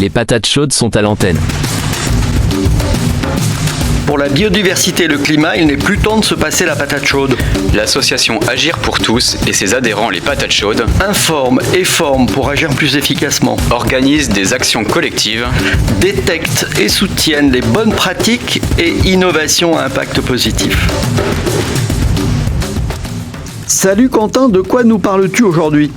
Les patates chaudes sont à l'antenne. Pour la biodiversité et le climat, il n'est plus temps de se passer la patate chaude. L'association Agir pour tous et ses adhérents les patates chaudes Informe et forme pour agir plus efficacement. organisent des actions collectives, Détectent et soutiennent les bonnes pratiques et innovations à impact positif. Salut Quentin, de quoi nous parles-tu aujourd'hui ?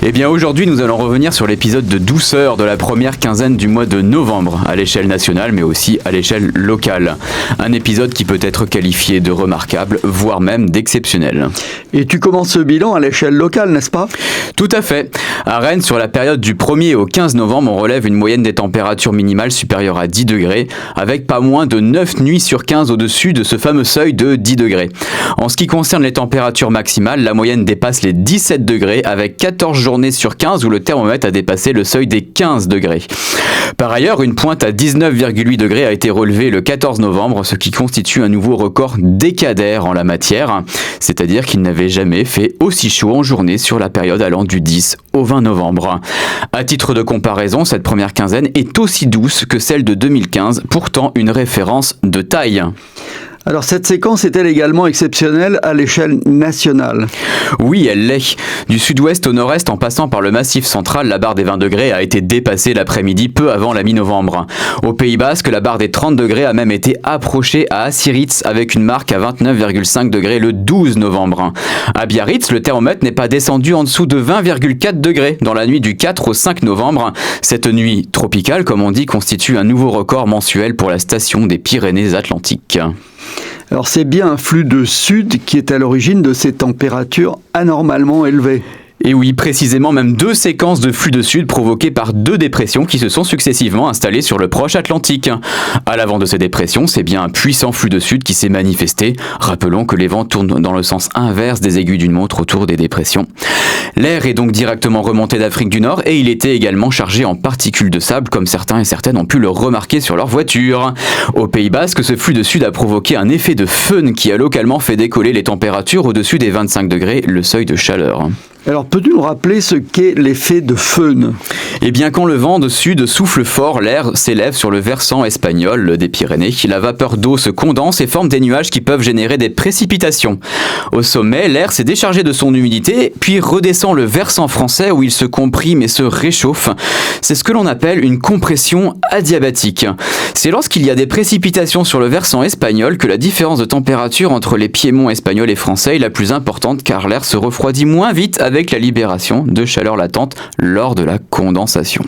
Eh bien aujourd'hui nous allons revenir sur l'épisode de douceur de la première quinzaine du mois de novembre, à l'échelle nationale mais aussi à l'échelle locale. Un épisode qui peut être qualifié de remarquable, voire même d'exceptionnel. Et tu commences ce bilan à l'échelle locale, n'est-ce pas ? Tout à fait. À Rennes, sur la période du 1er au 15 novembre, on relève une moyenne des températures minimales supérieure à 10 degrés, avec pas moins de 9 nuits sur 15 au-dessus de ce fameux seuil de 10 degrés. En ce qui concerne les températures maximales, la moyenne dépasse les 17 degrés, avec 14 journées sur 15 où le thermomètre a dépassé le seuil des 15 degrés. Par ailleurs, une pointe à 19,8 degrés a été relevée le 14 novembre, ce qui constitue un nouveau record décadaire en la matière, c'est-à-dire qu'il n'avait jamais fait aussi chaud en journée sur la période allant du 10 au 20 novembre. À titre de comparaison, cette première quinzaine est aussi douce que celle de 2015, pourtant une référence de taille. Alors cette séquence est-elle également exceptionnelle à l'échelle nationale ? Oui, elle l'est. Du sud-ouest au nord-est, en passant par le massif central, la barre des 20 degrés a été dépassée l'après-midi peu avant la mi-novembre. Au Pays Basque, la barre des 30 degrés a même été approchée à Asiritz avec une marque à 29,5 degrés le 12 novembre. À Biarritz, le thermomètre n'est pas descendu en dessous de 20,4 degrés dans la nuit du 4 au 5 novembre. Cette nuit tropicale, comme on dit, constitue un nouveau record mensuel pour la station des Pyrénées-Atlantiques. Alors c'est bien un flux de sud qui est à l'origine de ces températures anormalement élevées. Et oui, précisément même 2 séquences de flux de sud provoquées par 2 dépressions qui se sont successivement installées sur le proche Atlantique. À l'avant de ces dépressions, c'est bien un puissant flux de sud qui s'est manifesté. Rappelons que les vents tournent dans le sens inverse des aiguilles d'une montre autour des dépressions. L'air est donc directement remonté d'Afrique du Nord et il était également chargé en particules de sable comme certains et certaines ont pu le remarquer sur leur voiture. Au Pays Basque, ce flux de sud a provoqué un effet de föhn qui a localement fait décoller les températures au-dessus des 25 degrés, le seuil de chaleur. Alors, peux-tu nous rappeler ce qu'est l'effet de föhn ? Eh bien, quand le vent de sud souffle fort, l'air s'élève sur le versant espagnol des Pyrénées. La vapeur d'eau se condense et forme des nuages qui peuvent générer des précipitations. Au sommet, l'air s'est déchargé de son humidité, puis redescend le versant français où il se comprime et se réchauffe. C'est ce que l'on appelle une compression adiabatique. C'est lorsqu'il y a des précipitations sur le versant espagnol que la différence de température entre les piémonts espagnols et français est la plus importante car l'air se refroidit moins vite avec la libération de chaleur latente lors de la condensation.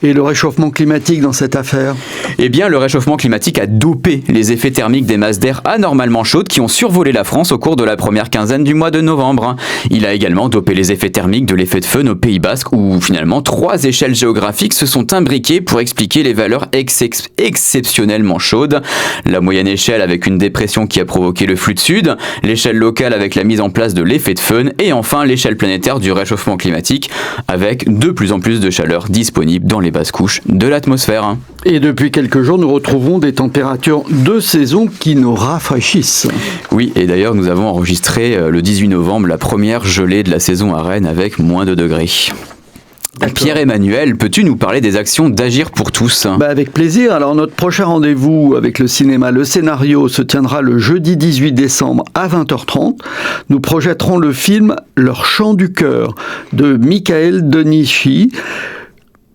Et le réchauffement climatique dans cette affaire ? Eh bien, le réchauffement climatique a dopé les effets thermiques des masses d'air anormalement chaudes qui ont survolé la France au cours de la première quinzaine du mois de novembre. Il a également dopé les effets thermiques de l'effet de föhn au Pays Basque où finalement 3 échelles géographiques se sont imbriquées pour expliquer les valeurs exceptionnellement chaudes. La moyenne échelle avec une dépression qui a provoqué le flux de sud, l'échelle locale avec la mise en place de l'effet de föhn et enfin l'échelle planétaire du réchauffement climatique avec de plus en plus de chaleur disponible dans les basses couches de l'atmosphère. Et depuis quelques jours, nous retrouvons des températures de saison qui nous rafraîchissent. Oui, et d'ailleurs, nous avons enregistré le 18 novembre la première gelée de la saison à Rennes avec moins de degrés. D'accord. Pierre-Emmanuel, peux-tu nous parler des actions d'Agir pour tous ? Avec plaisir. Alors, notre prochain rendez-vous avec le cinéma Le Scénario se tiendra le jeudi 18 décembre à 20h30. Nous projetterons le film Leur chant du cœur de Michael Donici.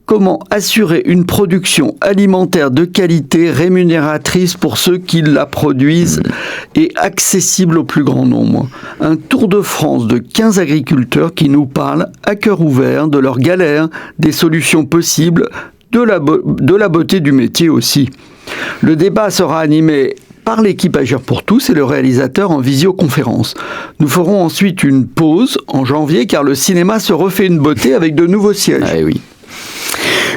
Comment assurer une production alimentaire de qualité rémunératrice pour ceux qui la produisent et accessible au plus grand nombre. Un tour de France de 15 agriculteurs qui nous parlent à cœur ouvert de leurs galères, des solutions possibles, de la beauté du métier aussi. Le débat sera animé par l'équipe Agir pour tous et le réalisateur en visioconférence. Nous ferons ensuite une pause en janvier car le cinéma se refait une beauté avec de nouveaux sièges. Ah oui.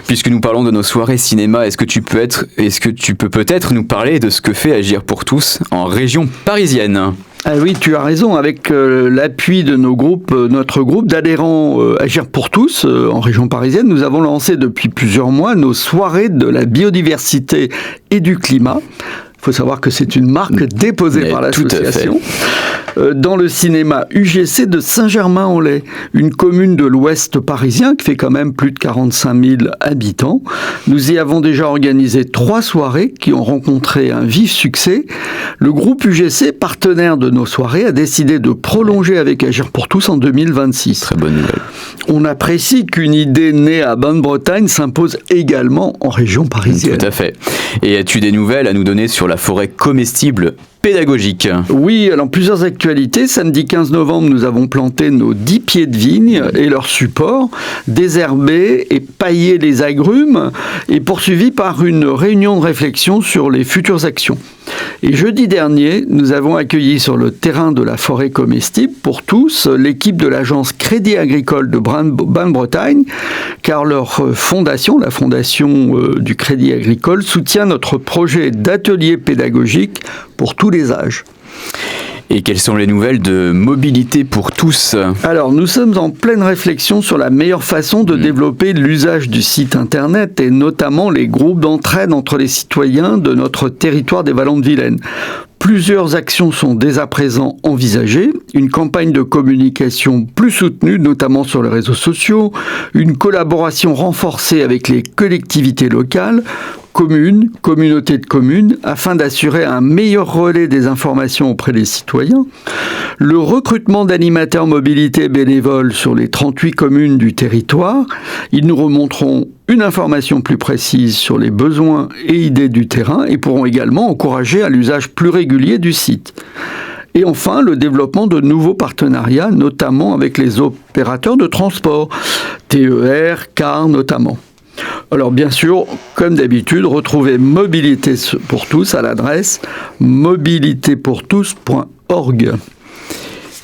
Puisque nous parlons de nos soirées cinéma, est-ce que tu peux peut-être nous parler de ce que fait Agir pour tous en région parisienne ? Ah oui, tu as raison. Avec l'appui de notre groupe d'adhérents Agir pour tous en région parisienne, nous avons lancé depuis plusieurs mois nos soirées de la biodiversité et du climat. Il faut savoir que c'est une marque déposée par l'association. Dans le cinéma UGC de Saint-Germain-en-Laye, une commune de l'ouest parisien qui fait quand même plus de 45 000 habitants. Nous y avons déjà organisé 3 soirées qui ont rencontré un vif succès. Le groupe UGC, partenaire de nos soirées, a décidé de prolonger avec Agir pour tous en 2026. Très bonne nouvelle. On apprécie qu'une idée née à Bain-de-Bretagne s'impose également en région parisienne. Tout à fait. Et as-tu des nouvelles à nous donner sur la forêt comestible pédagogique? Oui, alors plusieurs actualités. Samedi 15 novembre, nous avons planté nos 10 pieds de vigne et leurs supports, désherbé et paillé les agrumes, et poursuivi par une réunion de réflexion sur les futures actions. Et jeudi dernier, nous avons accueilli sur le terrain de la forêt comestible pour tous l'équipe de l'agence Crédit Agricole de Bain-de-Bretagne, car leur fondation, la fondation du Crédit Agricole, soutient notre projet d'atelier pédagogique pour tous les âges. Et quelles sont les nouvelles de Mobilité pour tous? Alors, nous sommes en pleine réflexion sur la meilleure façon de développer l'usage du site internet et notamment les groupes d'entraide entre les citoyens de notre territoire des Vallons de Vilaine. Plusieurs actions sont dès à présent envisagées. Une campagne de communication plus soutenue, notamment sur les réseaux sociaux, une collaboration renforcée avec les collectivités locales, communes, communautés de communes, afin d'assurer un meilleur relais des informations auprès des citoyens, le recrutement d'animateurs mobilité bénévoles sur les 38 communes du territoire. Ils nous remonteront une information plus précise sur les besoins et idées du terrain et pourront également encourager à l'usage plus régulier du site. Et enfin, le développement de nouveaux partenariats, notamment avec les opérateurs de transport, TER, car notamment. Alors bien sûr, comme d'habitude, retrouvez Mobilité pour tous à l'adresse mobilitépourtous.org.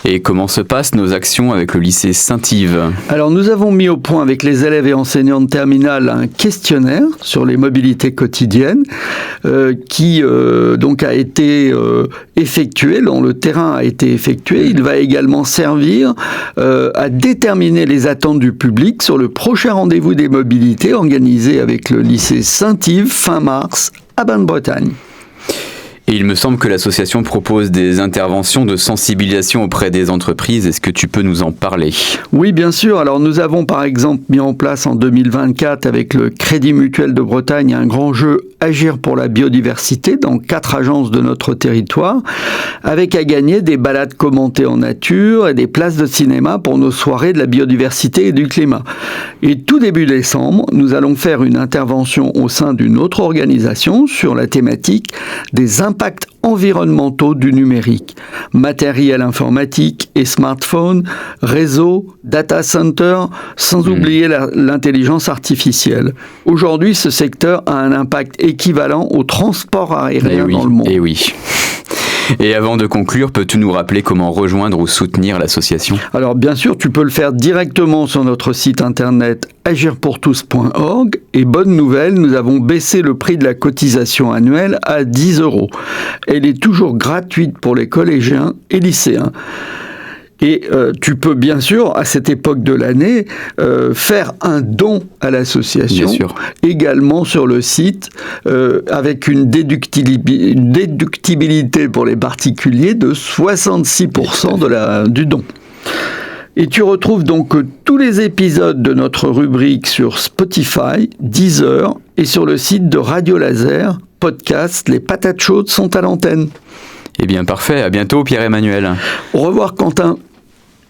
Et comment se passent nos actions avec le lycée Saint-Yves? Alors nous avons mis au point avec les élèves et enseignants de terminale un questionnaire sur les mobilités quotidiennes qui donc a été effectué, dont le terrain a été effectué. Il va également servir à déterminer les attentes du public sur le prochain rendez-vous des mobilités organisé avec le lycée Saint-Yves fin mars à Bain-de-Bretagne. Et il me semble que l'association propose des interventions de sensibilisation auprès des entreprises. Est-ce que tu peux nous en parler? Oui, bien sûr. Alors, nous avons par exemple mis en place en 2024 avec le Crédit Mutuel de Bretagne un grand jeu Agir pour la biodiversité dans 4 agences de notre territoire, avec à gagner des balades commentées en nature et des places de cinéma pour nos soirées de la biodiversité et du climat. Et tout début décembre, nous allons faire une intervention au sein d'une autre organisation sur la thématique des impacts environnementaux du numérique, matériel informatique et smartphone, réseau, data center, sans oublier l'intelligence artificielle. Aujourd'hui, ce secteur a un impact équivalent au transport aérien dans le monde. Et oui. Et avant de conclure, peux-tu nous rappeler comment rejoindre ou soutenir l'association? Alors bien sûr, tu peux le faire directement sur notre site internet agirpourtous.org. Et bonne nouvelle, nous avons baissé le prix de la cotisation annuelle à 10 €. Elle est toujours gratuite pour les collégiens et lycéens. Et tu peux bien sûr, à cette époque de l'année, faire un don à l'association, également sur le site, avec une déductibilité pour les particuliers de 66% du don. Et tu retrouves donc tous les épisodes de notre rubrique sur Spotify, Deezer et sur le site de Radio Laser, podcast Les Patates Chaudes sont à l'antenne. Eh bien parfait, à bientôt Pierre-Emmanuel. Au revoir Quentin.